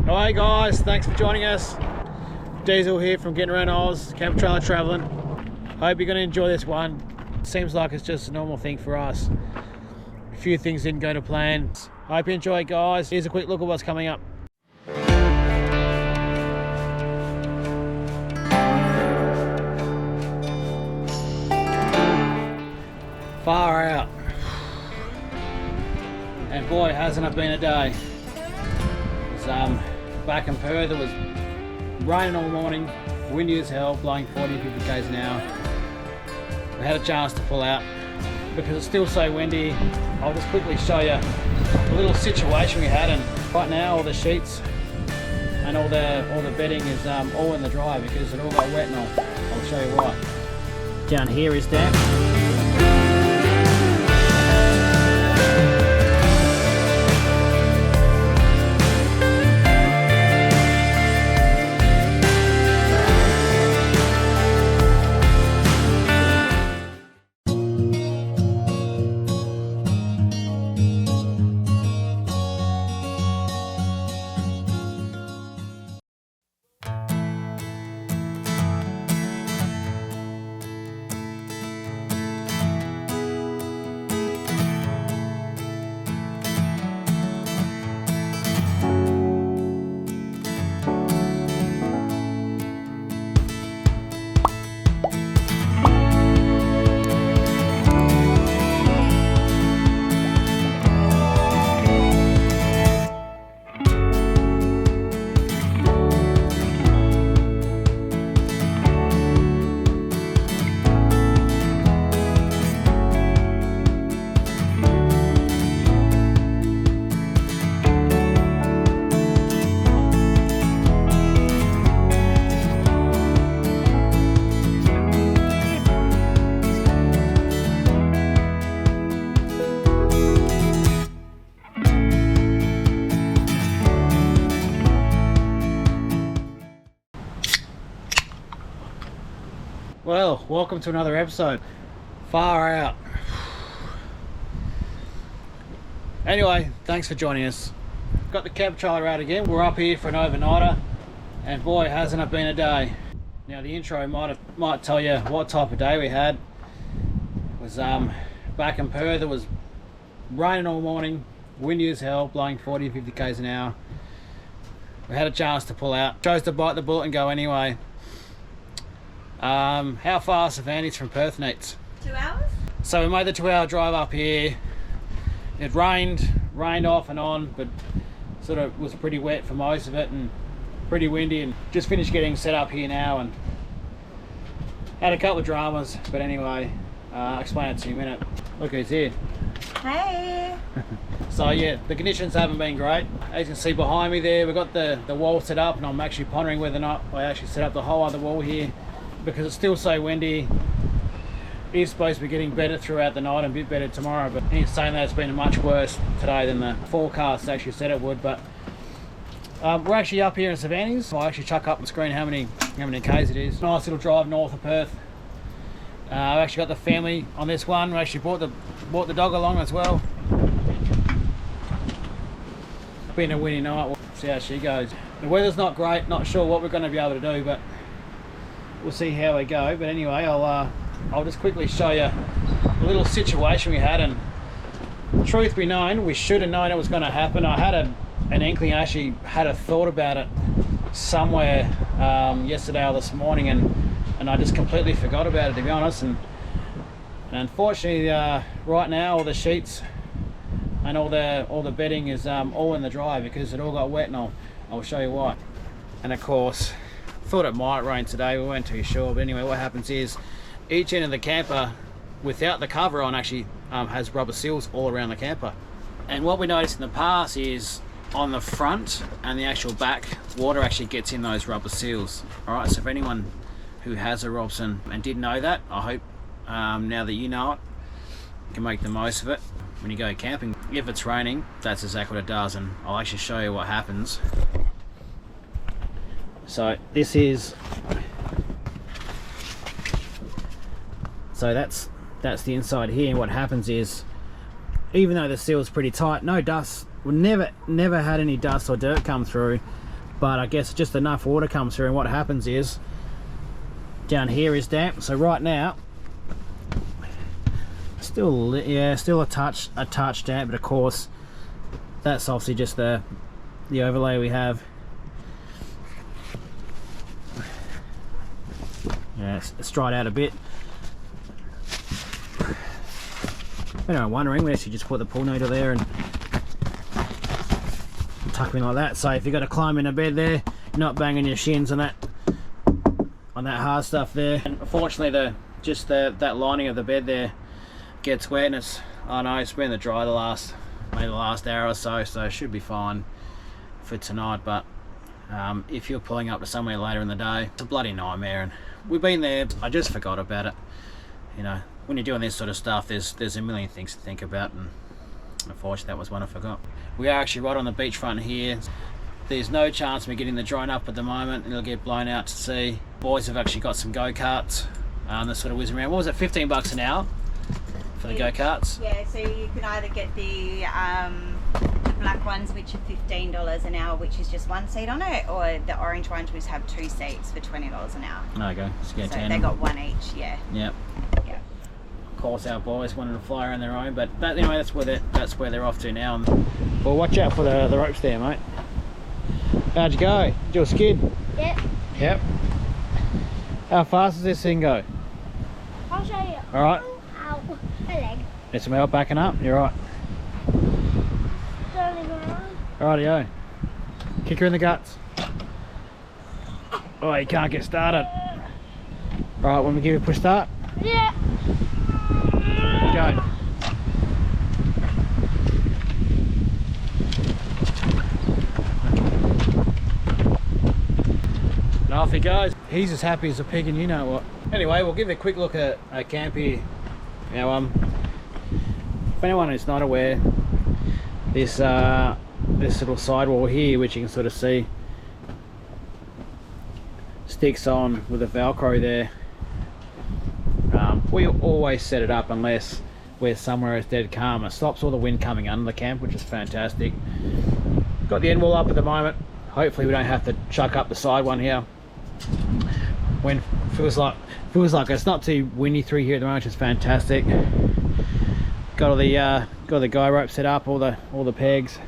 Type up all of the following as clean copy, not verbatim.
Hi guys, thanks for joining us. Diesel here from Getting Around Oz, camper trailer traveling. Hope you're going to enjoy this one. Seems like it's just a normal thing for us. A few things didn't go to plan. Hope you enjoy it, guys. Here's a quick look at what's coming up. Far out. And boy, hasn't it been a day. It's back in Perth, it was raining all morning, windy as hell, blowing 40-50 k's an hour. We had a chance to pull out because it's still so windy. I'll just quickly show you a little situation we had, and right now all the sheets and all the bedding is all in the dry because it all got wet, and I'll show you why. Down here is damp. Well, welcome to another episode. Far out. Anyway, thanks for joining us. Got the camper trailer out again. We're up here for an overnighter, and boy, hasn't it been a day. Now the intro might tell you what type of day we had. It was back in Perth, it was raining all morning, windy as hell, blowing 40-50 k's an hour. We had a chance to pull out. Chose to bite the bullet and go anyway. How far is Savannah's from Perth, Neats? 2 hours? So we made the 2-hour drive up here. It rained off and on, but sort of was pretty wet for most of it and pretty windy, and just finished getting set up here now and had a couple of dramas, but anyway, I'll explain it to you in a minute. Look who's here. Hey! So yeah, the conditions haven't been great. As you can see behind me there, we've got the wall set up, and I'm actually pondering whether or not I actually set up the whole other wall here, because it's still so windy. It is supposed to be getting better throughout the night and a bit better tomorrow, but he's saying that it's been much worse today than the forecast actually said it would. But we're actually up here in Savannah's. I'll actually chuck up and screen how many k's it is. Nice little drive north of Perth. I've actually got the family on this one. We actually brought the dog along as well. Been a windy night. We'll see how she goes. The weather's not great. Not sure what we're going to be able to do, but we'll see how we go. But anyway, I'll just quickly show you a little situation we had, and truth be known, we should have known it was going to happen. I had an inkling, I actually had a thought about it somewhere yesterday or this morning, and I just completely forgot about it, to be honest. And unfortunately, right now all the sheets and all the bedding is all in the dry because it all got wet, and I'll show you why. And of course, thought it might rain today, we weren't too sure, but anyway, what happens is each end of the camper without the cover on actually has rubber seals all around the camper. And what we noticed in the past is on the front and the actual back, water actually gets in those rubber seals. Alright, so if anyone who has a Robson and didn't know that, I hope now that you know it, you can make the most of it when you go camping. If it's raining, that's exactly what it does, and I'll actually show you what happens. So this is, so that's the inside here, and what happens is, even though the seal's pretty tight, no dust, we never had any dust or dirt come through, but I guess just enough water comes through, and what happens is down here is damp. So right now still a touch damp, but of course that's obviously just the overlay we have. Yeah, it's dried out a bit. Anyone wondering, we actually just put the pull needle there and tuck them in like that. So if you've got to climb in a bed there, you're not banging your shins on that hard stuff there. And unfortunately that lining of the bed there gets wet, and I know it's been in the dry maybe the last hour or so, so it should be fine for tonight. But if you're pulling up to somewhere later in the day, it's a bloody nightmare, and we've been there. I just forgot about it. You know, when you're doing this sort of stuff, there's a million things to think about, and unfortunately that was one I forgot. We are actually right on the beachfront here. There's no chance of me getting the drone up at the moment. It'll get blown out to sea. Boys have actually got some go-karts. They're sort of whizzing around. What was it, 15 bucks an hour for the go-karts? Yeah, so you can either get the black ones, which are $15 an hour, which is just one seat on it, or the orange ones, which have 2 seats for $20 an hour. There you go. So they got one each, yeah. Yep. Yeah. Of course, our boys wanted to fly around their own, but anyway, that's where they're off to now. Well, watch out for the ropes there, mate. How'd you go? Did you skid? Yep. Yep. How fast does this thing go? I'll show you. All right. Ow, my leg. Need some help backing up? You're right. Turning around. Rightio. Kick her in the guts. Oh, you can't get started. All right, when we give you a push start. Yeah. Go. And off he goes. He's as happy as a pig, and you know what. Anyway, we'll give a quick look at camp here. Now, if anyone is not aware, this little sidewall here, which you can sort of see, sticks on with a Velcro there. We always set it up unless we're somewhere it's dead calm. It stops all the wind coming under the camp, which is fantastic. Got the end wall up at the moment. Hopefully we don't have to chuck up the side one here. Wind feels like it's not too windy through here at the moment, which is fantastic. Got all the guy rope set up, all the pegs.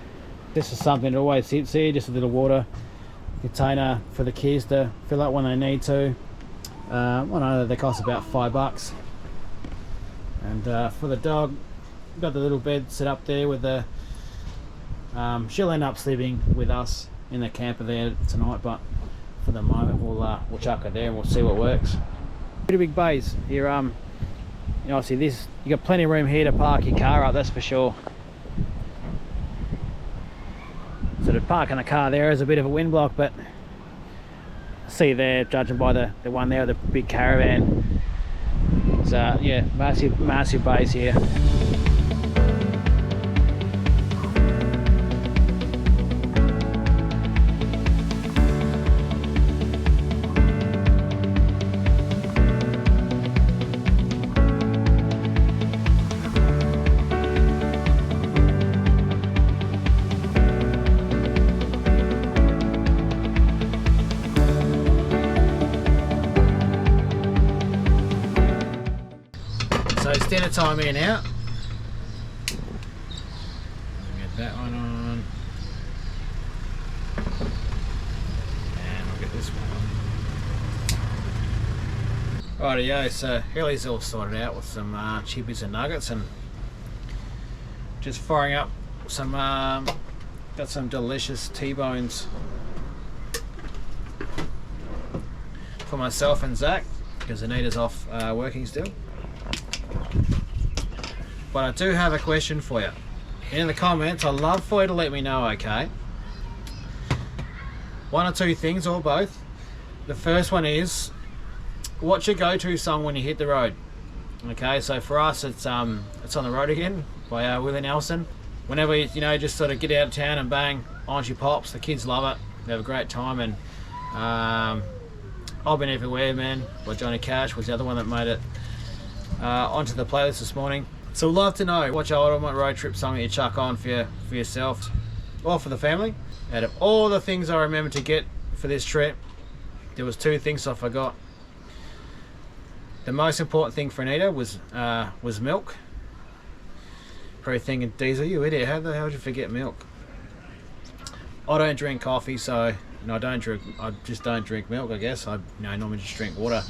This is something that always sits here, just a little water container for the kids to fill up when they need to. I know they cost about $5. And for the dog, got the little bed set up there with the she'll end up sleeping with us in the camper there tonight, but for the moment we'll chuck her there and we'll see what works. Pretty big bays here. You know, obviously you got plenty of room here to park your car up, that's for sure. Sort of parking the car there is a bit of a wind block, but see there, judging by the one there with the big caravan. So yeah, massive bays here. So it's dinner time here now. Get that one on. And we'll get this one on. Rightio, so Helly's all sorted out with some chippies and nuggets, and just firing up some, got some delicious T-bones for myself and Zach, because Anita's off working still. But I do have a question for you. In the comments, I'd love for you to let me know, okay? One or two things, or both. The first one is, what's your go-to song when you hit the road? Okay, so for us, it's On the Road Again by Willie Nelson. Whenever you know, just sort of get out of town and bang, on she pops. The kids love it. They have a great time. And I've Been Everywhere, Man, by Johnny Cash was the other one that made it onto the playlist this morning. So we'd love to know what's your ultimate road trip song that you chuck on for yourself or for the family. Out of all the things I remember to get for this trip, there was 2 things I forgot. The most important thing for Anita was milk. Probably thinking, Diesel, you idiot, how the hell did you forget milk? I don't drink coffee, so I just don't drink milk, I guess. I normally just drink water.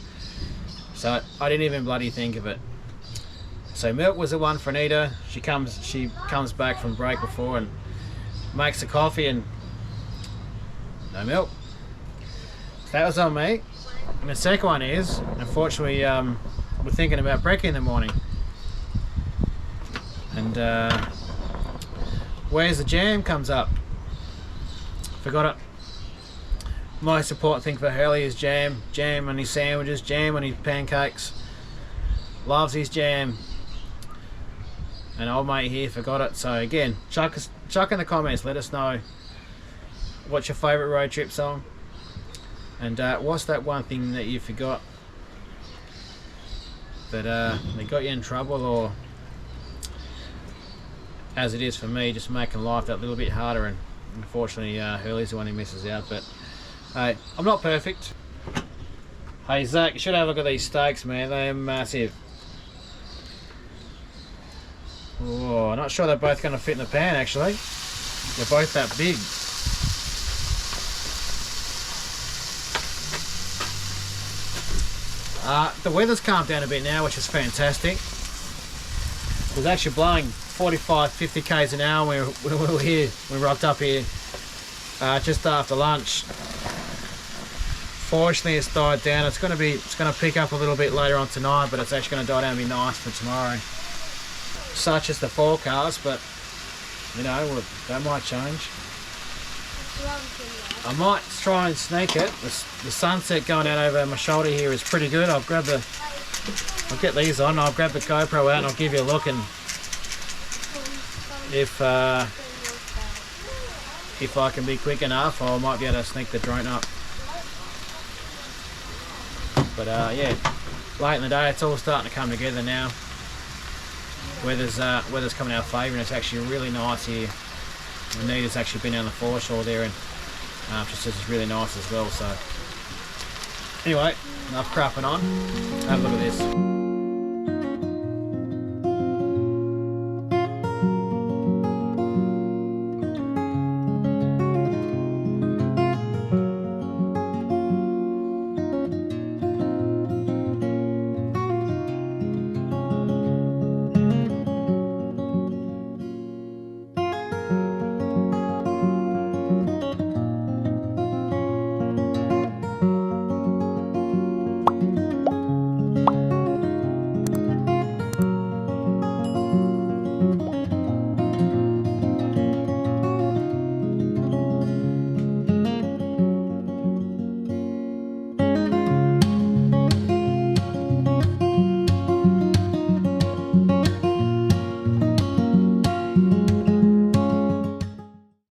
So I didn't even bloody think of it. So milk was the one for Anita. She comes back from break before and makes the coffee and no milk. So that was on me. And the second one is, unfortunately, we're thinking about brekkie in the morning. And where's the jam comes up. Forgot it. Most important thing for Hurley is jam. Jam on his sandwiches, jam on his pancakes. Loves his jam. And old mate here forgot it. So again, chuck in the comments. Let us know what's your favourite road trip song. And what's that one thing that you forgot that they got you in trouble, or as it is for me, just making life that little bit harder. And unfortunately Hurley's the one who misses out, but hey, I'm not perfect. Hey Zach, you should have a look at these steaks, man. They are massive. Oh, not sure they're both going to fit in the pan actually. They're both that big. The weather's calmed down a bit now, which is fantastic. It was actually blowing 45, 50 k's an hour when we were here. We rocked up here just after lunch. Fortunately, it's died down. It's going to pick up a little bit later on tonight, but it's actually going to die down and be nice for tomorrow. Such as the forecast, but you know, that might change. I might try and sneak it. The sunset going out over my shoulder here is pretty good. I'll get these on. I'll grab the GoPro out and I'll give you a look, and if I can be quick enough, I might be able to sneak the drone up. But yeah, late in the day, it's all starting to come together now. Weather's coming our favour, and it's actually really nice here. Anita's actually been on the foreshore there, and she says it's really nice as well. So anyway, enough crapping on. Have a look at this.